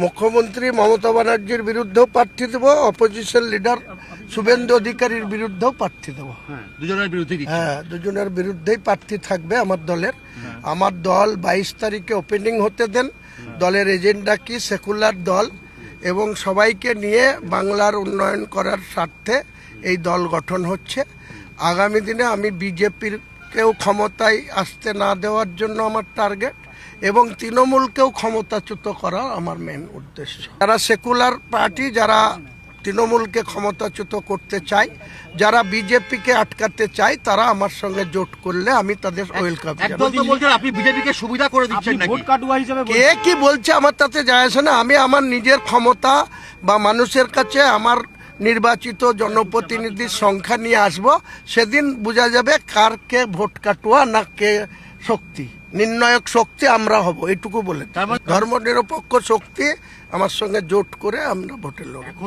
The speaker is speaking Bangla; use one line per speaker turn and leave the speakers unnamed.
মুখ্যমন্ত্রী মমতা ব্যানার্জির বিরুদ্ধেও প্রার্থী দেবো, অপোজিশন লিডার শুভেন্দু অধিকারীর বিরুদ্ধেও প্রার্থী দেবো।
দুজনের বিরুদ্ধে?
হ্যাঁ, দুজনের বিরুদ্ধেই প্রার্থী থাকবে আমার দলের। আমার দল 22 তারিখে ওপেনিং হতে দেন। দলের এজেন্ডা কি, সেকুলার দল এবং সবাইকে নিয়ে বাংলার উন্নয়ন করার স্বার্থে এই দল গঠন হচ্ছে। আগামী দিনে আমি বিজেপির কেউ ক্ষমতায় আসতে না দেওয়ার জন্য আমার টার্গেট, এবং তৃণমূলকেও ক্ষমতাচ্যুত করা আমার মেন উদ্দেশ্য। যারা সেকুলার পার্টি, যারা তৃণমূলকে ক্ষমতাচ্যুত করতে চায়, যারা বিজেপিকে আটকাতে চায়, তারা আমার সঙ্গে জোট করলে আমি তাদের ওয়েলকাম জানাই।
আপনি বিজেপিকে সুবিধা করে দিচ্ছেন নাকি?
কে কি বলছে আমার তাতে যায় আসে না। আমি আমার নিজের ক্ষমতা বা মানুষের কাছে আমার নির্বাচিত জনপ্রতিনিধির সংখ্যা নিয়ে আসব, সেদিন বোঝা যাবে কার কে ভোট কাটুয়া না কে শক্তি। নির্ণায়ক শক্তি আমরা হব, এইটুকু বলে। ধর্মনিরপেক্ষ শক্তি আমার সঙ্গে জোট করে আমরা ভোটে লড়ব।